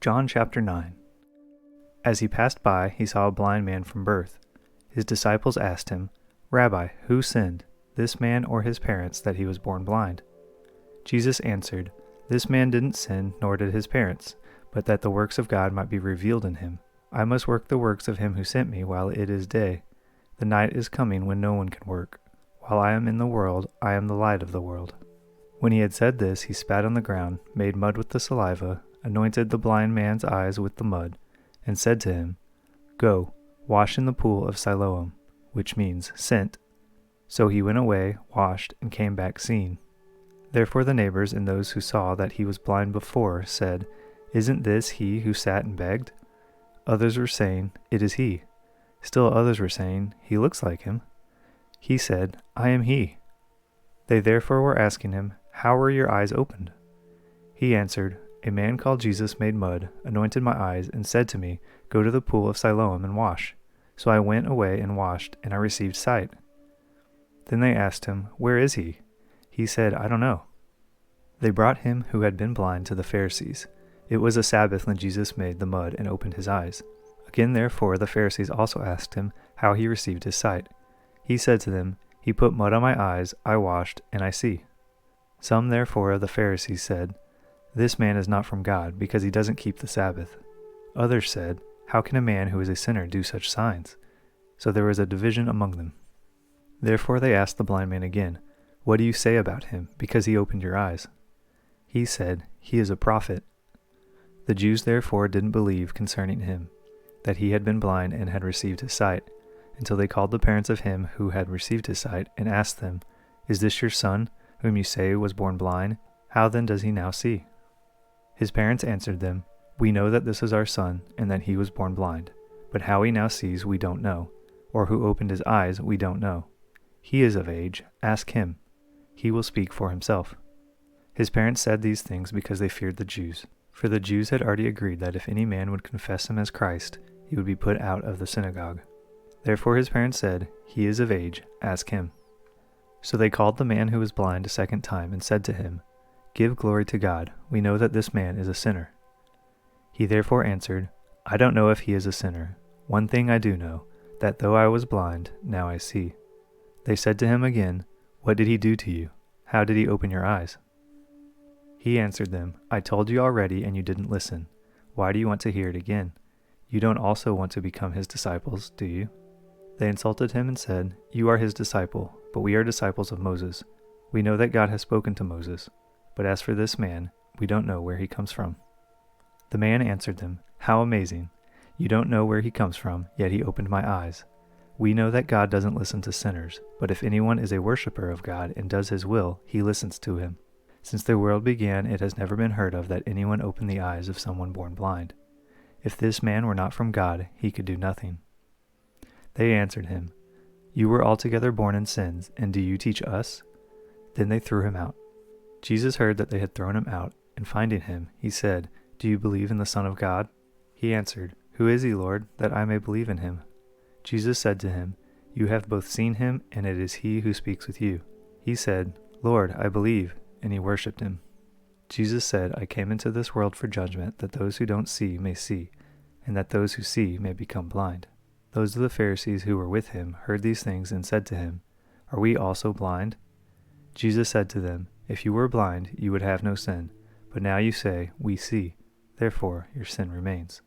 John chapter 9. As he passed by, he saw a blind man from birth. His disciples asked him, "Rabbi, who sinned, this man or his parents, that he was born blind?" Jesus answered, "This man didn't sin, nor did his parents, but that the works of God might be revealed in him. I must work the works of him who sent me while it is day. The night is coming when no one can work. While I am in the world, I am the light of the world." When he had said this, he spat on the ground, made mud with the saliva, anointed the blind man's eyes with the mud, and said to him, "Go, wash in the pool of Siloam," which means sent. So he went away, washed, and came back seeing. Therefore the neighbors and those who saw that he was blind before said, "Isn't this he who sat and begged?" Others were saying, "It is he." Still others were saying, "He looks like him." He said, "I am he." They therefore were asking him, "How were your eyes opened?" He answered, "A man called Jesus made mud, anointed my eyes, and said to me, 'Go to the pool of Siloam and wash.' So I went away and washed, and I received sight." Then they asked him, "Where is he?" He said, "I don't know." They brought him who had been blind to the Pharisees. It was a Sabbath when Jesus made the mud and opened his eyes. Again therefore the Pharisees also asked him how he received his sight. He said to them, "He put mud on my eyes, I washed, and I see." Some therefore of the Pharisees said, "This man is not from God, because he doesn't keep the Sabbath." Others said, "How can a man who is a sinner do such signs?" So there was a division among them. Therefore they asked the blind man again, "What do you say about him, because he opened your eyes?" He said, "He is a prophet." The Jews therefore didn't believe concerning him, that he had been blind and had received his sight, until they called the parents of him who had received his sight, and asked them, "Is this your son, whom you say was born blind? How then does he now see?" His parents answered them, "We know that this is our son, and that he was born blind. But how he now sees we don't know, or who opened his eyes we don't know. He is of age, ask him. He will speak for himself." His parents said these things because they feared the Jews, for the Jews had already agreed that if any man would confess him as Christ, he would be put out of the synagogue. Therefore his parents said, "He is of age, ask him." So they called the man who was blind a second time and said to him, "Give glory to God. We know that this man is a sinner." He therefore answered, "I don't know if he is a sinner. One thing I do know, that though I was blind, now I see." They said to him again, "What did he do to you? How did he open your eyes?" He answered them, "I told you already and you didn't listen. Why do you want to hear it again? You don't also want to become his disciples, do you?" They insulted him and said, "You are his disciple, but we are disciples of Moses. We know that God has spoken to Moses. But as for this man, we don't know where he comes from." The man answered them, "How amazing! You don't know where he comes from, yet he opened my eyes. We know that God doesn't listen to sinners, but if anyone is a worshiper of God and does his will, he listens to him. Since the world began, it has never been heard of that anyone opened the eyes of someone born blind. If this man were not from God, he could do nothing." They answered him, "You were altogether born in sins, and do you teach us?" Then they threw him out. Jesus heard that they had thrown him out, and finding him, he said, "Do you believe in the Son of God?" He answered, "Who is he, Lord, that I may believe in him?" Jesus said to him, "You have both seen him, and it is he who speaks with you." He said, "Lord, I believe," and he worshipped him. Jesus said, "I came into this world for judgment, that those who don't see may see, and that those who see may become blind." Those of the Pharisees who were with him heard these things and said to him, "Are we also blind?" Jesus said to them, "If you were blind, you would have no sin, but now you say, 'We see,' therefore your sin remains."